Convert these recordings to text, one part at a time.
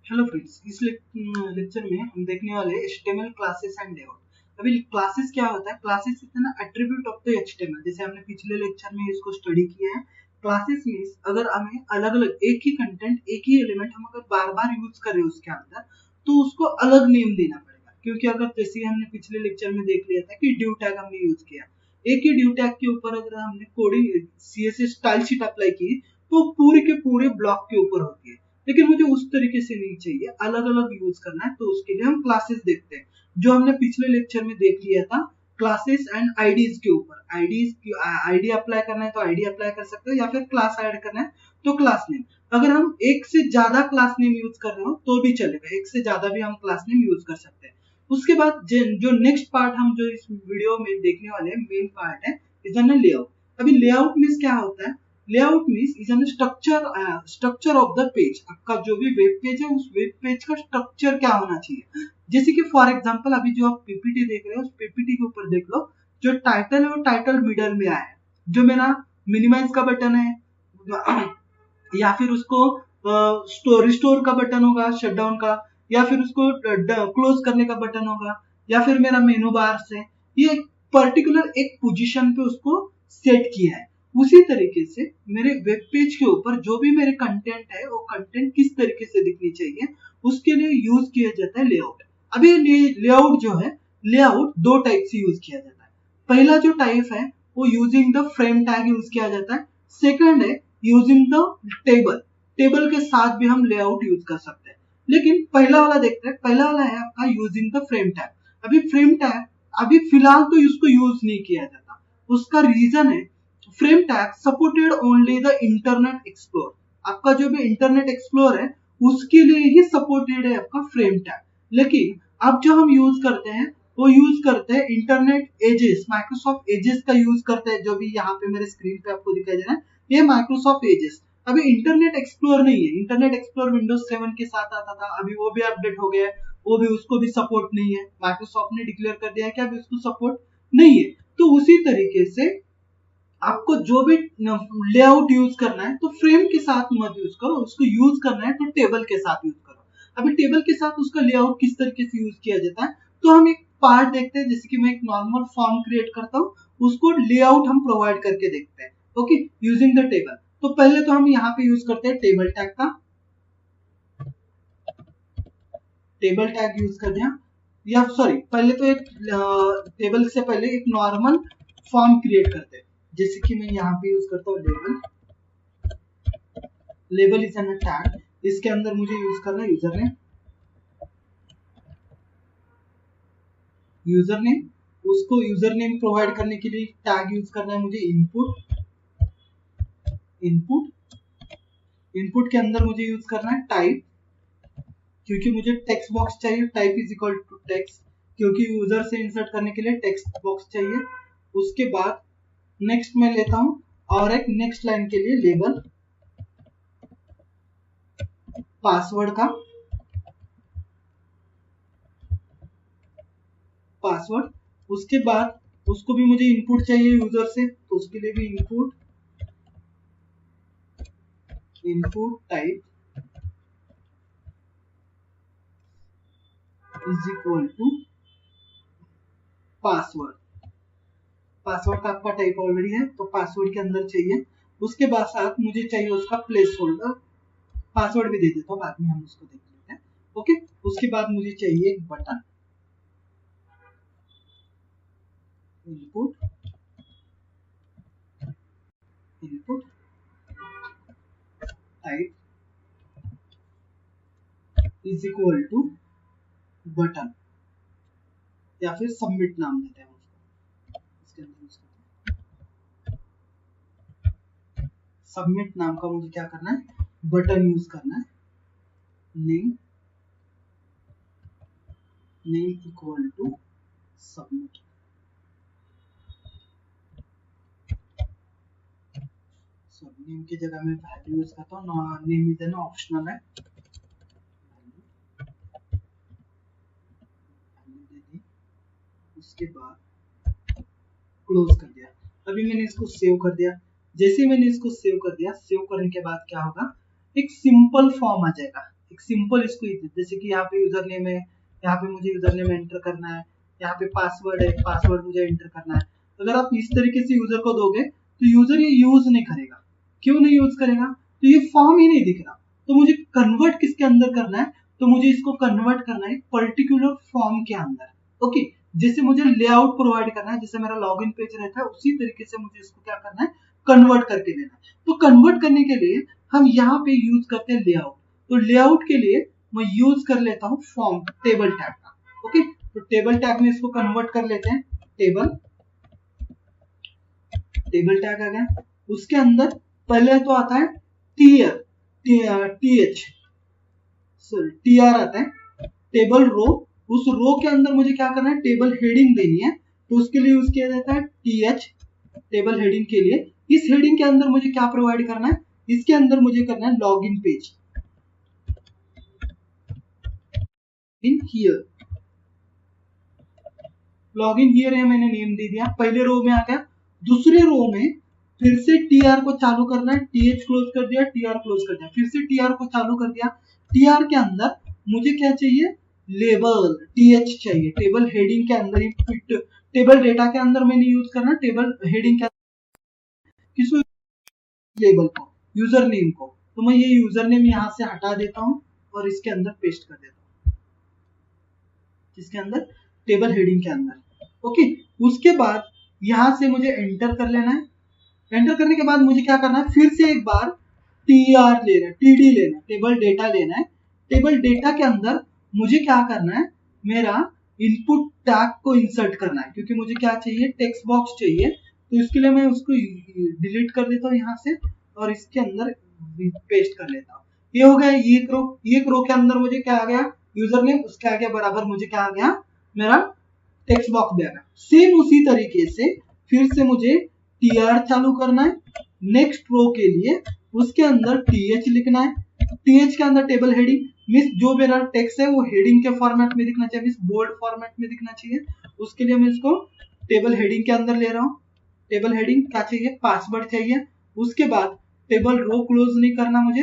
Hello friends, इस lecture में हम देखने वाले HTML क्लासेस एंड लेआउट। अभी क्लासेस क्या होता है? Classes is an attribute of the HTML। जैसे हमने पिछले लेक्चर में इसको स्टडी किया है। क्लासेस मींस अगर हमें अलग अलग एक ही कंटेंट, एक ही एलिमेंट हम अगर बार बार यूज कर रहे हैं उसके अंदर, तो उसको अलग नेम देना पड़ेगा। क्योंकि अगर जैसे हमने पिछले लेक्चर में देख लिया था कि ड्यू टैग हमने यूज किया, एक ही ड्यू टैग के ऊपर अगर हमने coding CSS style sheet apply की तो पूरे के पूरे ब्लॉक के ऊपर होती है। लेकिन मुझे उस तरीके से नहीं चाहिए, अलग अलग यूज करना है, तो उसके लिए हम क्लासेस देखते हैं, जो हमने पिछले लेक्चर में देख लिया था। क्लासेस एंड आईडीज के ऊपर, आईडी अप्लाई करना है तो आईडी अप्लाई कर सकते हो, या फिर क्लास ऐड करना है तो क्लास नेम। अगर हम एक से ज्यादा क्लास नेम यूज कर रहे हो तो भी चलेगा, एक से ज्यादा भी हम क्लास नेम यूज कर सकते हैं। उसके बाद जो नेक्स्ट पार्ट हम जो इस वीडियो में देखने वाले हैं, मेन पार्ट है इज एन लेआउट। अभी लेआउट मीन्स क्या होता है? Layout means is an structure of the page. आपका जो भी वेब पेज है, उस वेब पेज का स्ट्रक्चर क्या होना चाहिए। जैसे कि फॉर एग्जांपल अभी जो आप पीपीटी देख रहे हो, उस पीपीटी के ऊपर देख लो, जो टाइटल है वो टाइटल मिडल में आया है। जो मेरा मिनिमाइज का बटन है या फिर उसको रिस्टोर का बटन होगा, शटडाउन का, या फिर उसको क्लोज करने का बटन होगा, या फिर मेरा मेनू बार से ये पर्टिकुलर एक पोजीशन पे उसको सेट किया है। उसी तरीके से मेरे वेब पेज के ऊपर जो भी मेरे कंटेंट है, वो कंटेंट किस तरीके से दिखनी चाहिए, उसके लिए यूज किया जाता है लेआउट। अभी लेआउट जो है, लेआउट दो टाइप से यूज किया जाता है। पहला जो टाइप है वो using the frame tag use किया जाता है। सेकंड है यूजिंग द टेबल। टेबल के साथ भी हम लेआउट यूज कर सकते हैं। लेकिन पहला वाला देखते हैं। पहला वाला है आपका यूजिंग द फ्रेम टैग। अभी फ्रेम टैग अभी फिलहाल तो इसको यूज नहीं किया जाता। उसका रीजन है, frame tag supported only the internet explore. आपका जो भी इंटरनेट एक्सप्लोर है उसके लिए ही सपोर्टेड है आपका फ्रेम टैग। लेकिन अब जो हम यूज करते हैं वो यूज करते हैं इंटरनेट एजेस, माइक्रोसॉफ्ट एजेस का यूज करते हैं। जो भी यहाँ पे मेरे स्क्रीन पे आपको दिखाई दे रहा है, ये माइक्रोसॉफ्ट एजेस। अभी इंटरनेट एक्सप्लोर नहीं है। इंटरनेट एक्सप्लोर विंडोज 7 के साथ आता था, अभी वो भी अपडेट हो गया है, वो भी उसको भी सपोर्ट नहीं है। माइक्रोसॉफ्ट ने डिक्लेयर कर दिया है कि अभी उसको सपोर्ट नहीं है। तो उसी तरीके से आपको जो भी लेआउट यूज करना है तो फ्रेम के साथ मत यूज करो, उसको यूज करना है तो टेबल के साथ यूज करो। अभी टेबल के साथ उसका लेआउट किस तरीके से यूज किया जाता है, तो हम एक पार्ट देखते हैं। जैसे कि मैं एक नॉर्मल फॉर्म क्रिएट करता हूँ, उसको लेआउट हम प्रोवाइड करके देखते हैं। Okay, using the table. तो पहले तो हम यहाँ पे यूज करते हैं टेबल टैग का। टेबल टैग यूज कर दिया, या सॉरी, पहले तो एक टेबल से पहले एक नॉर्मल फॉर्म क्रिएट करते हैं। जैसे कि मैं यहाँ पे यूज करता हूँ label. Label is an tag. इसके अंदर मुझे यूज करना है यूजर नेम। यूजर नेम, उसको यूजर नेम प्रोवाइड करने के लिए टैग यूज करना है मुझे इनपुट। इनपुट के अंदर मुझे यूज करना है टाइप, क्योंकि मुझे टेक्स्ट बॉक्स चाहिए। Type is equal to text, क्योंकि यूजर से इंसर्ट करने के लिए टेक्स्ट बॉक्स चाहिए। उसके बाद नेक्स्ट में लेता हूं, और एक नेक्स्ट लाइन के लिए लेबल। पासवर्ड का पासवर्ड। उसके बाद उसको भी मुझे इनपुट चाहिए यूजर से, तो उसके लिए भी input type is equal to password. Password का आपका टाइप ऑलरेडी है, तो पासवर्ड के अंदर चाहिए। उसके बाद साथ मुझे चाहिए उसका प्लेस होल्डर। पासवर्ड भी दे देता हूँ, बाद में हम उसको देख लेते हैं। ओके, उसके बाद मुझे चाहिए एक button. Input type is equal to button, या फिर सबमिट नाम देते हैं उसको। इसके अंदर उसको सबमिट नाम का मुझे क्या करना है, बटन यूज करना है। Name equal to submit. Name की जगह में वैल्यू यूज करता हूँ। नेम इज एन ऑप्शनल है, दे दी। उसके बाद क्लोज कर दिया। अभी मैंने इसको सेव कर दिया। जैसे मैंने इसको सेव कर दिया, सेव करने के बाद क्या होगा, एक सिंपल फॉर्म आ जाएगा। एक सिंपल इसको जैसे कि यहाँ पे यूजर नेम है, यहाँ पे मुझे यूजर नेम एंटर करना है, यहाँ पे पासवर्ड है, पासवर्ड मुझे एंटर करना है। अगर आप इस तरीके से यूजर को दोगे तो यूजर ये यूज नहीं करेगा। क्यों नहीं यूज करेगा? तो ये फॉर्म ही नहीं दिख रहा। तो मुझे कन्वर्ट किसके अंदर करना है? तो मुझे इसको कन्वर्ट करना है पर्टिकुलर फॉर्म के अंदर। ओके, जैसे मुझे लेआउट प्रोवाइड करना है, जैसे मेरा लॉगिन पेज रहता है उसी तरीके से मुझे इसको क्या करना है, कन्वर्ट करके देना है। तो कन्वर्ट करने के लिए हम यहाँ पे यूज करते हैं लेआउट। तो लेआउट के लिए मैं यूज कर लेता हूँ फॉर्म टेबल टैग का। ओके, तो टेबल टैग में इसको कन्वर्ट कर लेते हैं। टेबल टैग आ गया। उसके अंदर पहले तो आता है टीआर आता है, टेबल रो। उस रो के अंदर मुझे क्या करना है, टेबल हेडिंग देनी है। तो उसके लिए यूज किया जाता है टीएच, टेबल हेडिंग के लिए। इस हेडिंग के अंदर मुझे क्या प्रोवाइड करना है, इसके अंदर मुझे करना है login page in here. Login here है, मैंने नेम दे दिया, पहले रो में आ गया। दूसरे रो में फिर से टीआर को चालू करना है, टीएच क्लोज कर दिया, टीआर क्लोज कर दिया, फिर से टीआर को चालू कर दिया। टीआर के अंदर मुझे क्या चाहिए, लेबल, टीएच चाहिए। टेबल हेडिंग के अंदर ही फिट, टेबल डेटा के अंदर मैंने यूज करना, टेबल हेडिंग के किसको, लेबल को, यूजर नेम को। तो मैं ये यूजर नेम यहां से हटा देता हूं और इसके अंदर पेस्ट कर देता हूं, इसके अंदर टेबल हेडिंग के अंदर। ओके, उसके बाद यहां से मुझे एंटर कर लेना है। एंटर करने के बाद मुझे क्या करना है, फिर से एक बार टीआर लेना है, टीडी लेना है, टेबल डेटा लेना है। टेबल डेटा के अंदर मुझे क्या करना है, मेरा इनपुट टैग को इंसर्ट करना है, क्योंकि मुझे क्या चाहिए, टेक्स्ट बॉक्स चाहिए। तो इसके लिए मैं उसको डिलीट कर देता हूँ यहाँ से और इसके अंदर पेस्ट कर लेता हूँ। ये हो गया एक रो। एक रो के अंदर मुझे क्या आ गया, यूजर नेम, उसके आगे बराबर मुझे क्या आ गया, मेरा टेक्स्ट बॉक्स दिया गया। सेम उसी तरीके से फिर से मुझे टीआर चालू करना है नेक्स्ट रो के लिए। उसके अंदर टीएच लिखना है, टीएच के अंदर टेबल हेडिंग, मीन्स जो मेरा टेक्स्ट है वो हेडिंग के फॉर्मेट में दिखना चाहिए, मीन्स बोल्ड फॉर्मेट में दिखना चाहिए। उसके लिए मैं इसको टेबल हेडिंग के अंदर ले रहा हूँ। टेबल हेडिंग क्या चाहिए, पासवर्ड चाहिए। उसके बाद टेबल रो क्लोज नहीं करना मुझे,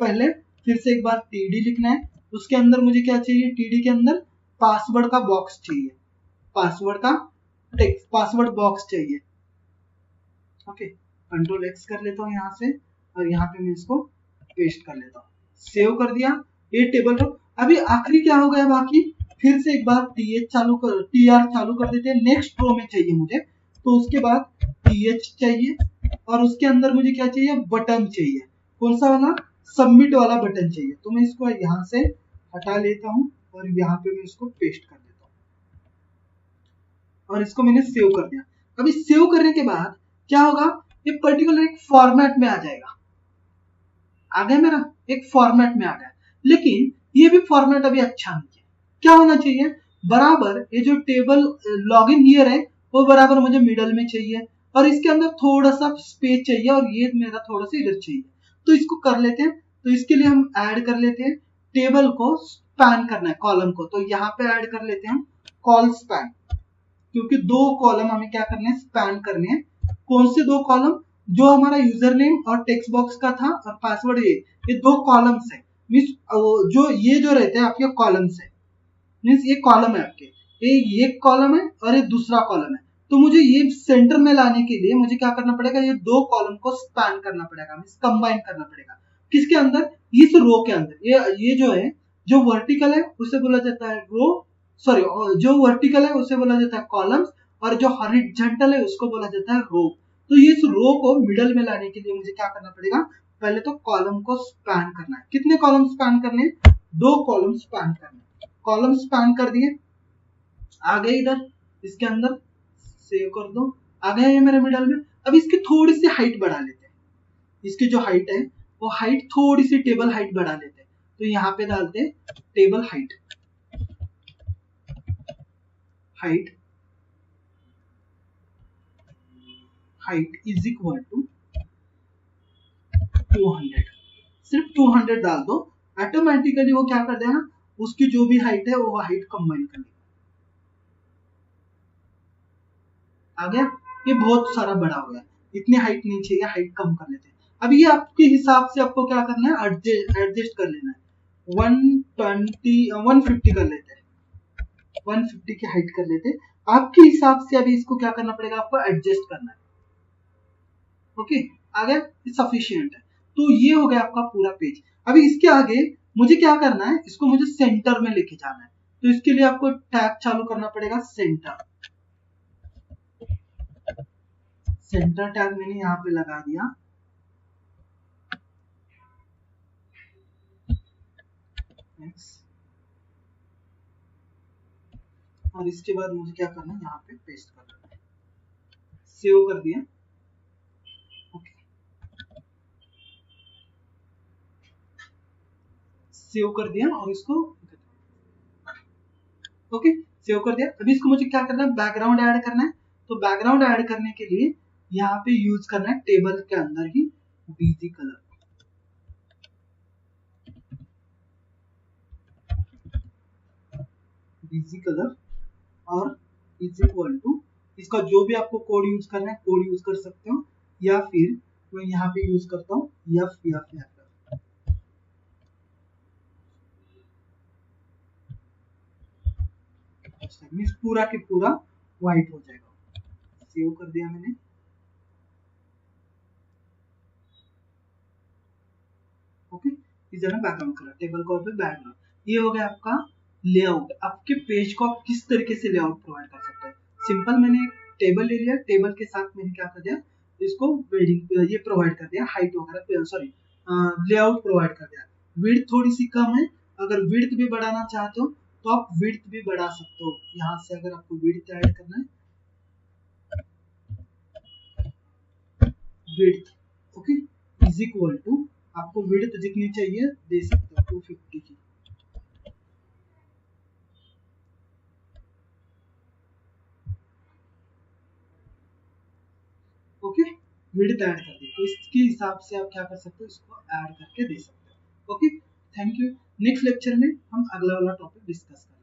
पहले फिर से एक बार टीडी लिखना है। उसके अंदर मुझे क्या चाहिए, टीडी के अंदर पासवर्ड का बॉक्स चाहिए, पासवर्ड का टेक्स्ट, पासवर्ड बॉक्स चाहिए। ओके, कंट्रोल एक्स कर लेता हूँ यहाँ से और यहाँ पे मैं इसको पेस्ट कर लेता हूँ। सेव कर दिया ये टेबल रो। अभी आखिरी क्या हो गया बाकी, फिर से एक बार टीएच चालू कर, टीआर चालू कर देते हैं। नेक्स्ट रो में चाहिए मुझे, तो उसके बाद टीएच चाहिए और उसके अंदर मुझे क्या चाहिए, बटन चाहिए। कौन सा वाला, सबमिट वाला बटन चाहिए। तो मैं इसको यहाँ से हटा लेता हूँ और यहाँ पे मैं इसको पेस्ट कर देता हूँ और इसको मैंने सेव कर दिया। अभी सेव करने के बाद क्या होगा, ये पर्टिकुलर एक फॉर्मेट में आ जाएगा। आ गया मेरा, एक फॉर्मेट में आ गया, लेकिन ये भी फॉर्मेट अभी अच्छा नहीं है। क्या होना चाहिए, बराबर ये जो टेबल लॉगिन हियर है वो बराबर मुझे मिडल में चाहिए और इसके अंदर थोड़ा सा स्पेस चाहिए और ये मेरा थोड़ा सा इधर चाहिए। तो इसको कर लेते हैं। तो इसके लिए हम ऐड कर लेते हैं, टेबल को स्पैन करना है, कॉलम को। तो यहाँ पे ऐड कर लेते हैं हम कॉल स्पैन, क्योंकि दो कॉलम हमें क्या करने हैं, स्पैन करने हैं। कौन से दो कॉलम, जो हमारा यूजर नेम और टेक्स्ट बॉक्स का था और पासवर्ड, ये दो कॉलम्स है। मीन्स जो ये जो रहते हैं आपके कॉलम्स है, मीन्स ये कॉलम है आपके, ये कॉलम है और ये दूसरा कॉलम है। तो मुझे ये सेंटर में लाने के लिए मुझे क्या करना पड़ेगा, ये दो कॉलम को स्पैन करना पड़ेगा, मीन्स कंबाइन करना पड़ेगा। किसके अंदर, इस रो के अंदर। ये जो है, जो वर्टिकल है उसे बोला जाता है रो, सॉरी, जो वर्टिकल है उसे बोला जाता है कॉलम्स और जो हॉरिजॉन्टल है उसको बोला जाता है रो। तो इस रो को मिडल में लाने के लिए मुझे क्या करना पड़ेगा, पहले तो कॉलम को स्पैन करना है। कितने कॉलम स्पैन करने हैं, दो कॉलम स्पैन करने। कॉलम स्पैन कर दिए, आ गए इधर, इसके अंदर सेव कर दो, आ गए ये मेरे मिडल में। अब इसकी थोड़ी सी हाइट बढ़ा लेते हैं, इसकी जो हाइट है वो हाइट थोड़ी सी टेबल हाइट बढ़ा लेते हैं। तो यहाँ पे डालते हैं table height, height is equal to 200। सिर्फ 200 डाल दो, ऑटोमेटिकली वो क्या कर देगा, उसकी जो भी हाइट है वो हाइट कंबाइन कर लेगा। आ गया, ये बहुत सारा बड़ा हो गया, इतनी हाइट नहीं चाहिए, हाइट कम कर लेते हैं। अब ये आपके हिसाब से आपको क्या करना है, एडजस्ट कर लेना है। 150 कर लेते हैं, 150 की हाइट कर लेते हैं। आपके हिसाब से अभी इसको क्या करना पड़ेगा, आपको एडजस्ट करना है। ओके, आ गया, सफिशियंट है। तो ये हो गया आपका पूरा पेज। अभी इसके आगे मुझे क्या करना है, इसको मुझे सेंटर में लेके जाना है। तो इसके लिए आपको टैग चालू करना पड़ेगा, सेंटर। सेंटर टैग मैंने यहाँ पे लगा दिया। नेक्स्ट, और इसके बाद मुझे क्या करना है, यहाँ पे पेस्ट कर देना है। सेव कर दिया। ओके, सेव कर दिया और इसको ओके सेव कर दिया। अभी इसको मुझे क्या करना है, बैकग्राउंड ऐड करना है। तो बैकग्राउंड ऐड करने के लिए यहाँ पे यूज करना है टेबल के अंदर ही बीजी कलर। बीजी कलर और इज इक्वल टू, इसका जो भी आपको कोड यूज करना है कोड यूज कर सकते हो, या फिर मैं यहाँ पे यूज करता हूँ एफ या फिर पूरा के पूरा व्हाइट हो जाएगा। सेव कर दिया मैंने। ओके, इस जगह बैकग्राउंड कलर, टेबल का पे बैकग्राउंड। ये हो गया आपका लेआउट। आपके पेज को आप किस तरीके से लेआउट प्रोवाइड कर सकते हैं। सिंपल, मैंने एक टेबल ले लिया, टेबल के साथ मैंने क्या कर दिया, इसको वेडिंग ये प्रोवाइड कर दिया, हाइट वगैरह सॉरी लेआउट प्रोवाइड कर दिया। विड्थ थोड़ी सी कम है, अगर विड्थ भी बढ़ाना चाहते हो तो आप विड्थ भी बढ़ा सकते हो। यहाँ से अगर आपको विड्थ ऐड करना है, width okay is equal to, आपको विड्थ जितनी चाहिए दे सकते हो 250 की। ओके, विड्थ ऐड कर दी। तो इसके हिसाब से आप क्या कर सकते हो, इसको ऐड करके दे सकते हो। Okay, thank you. Next lecture में हम अगला वाला टॉपिक डिस्कस करेंगे।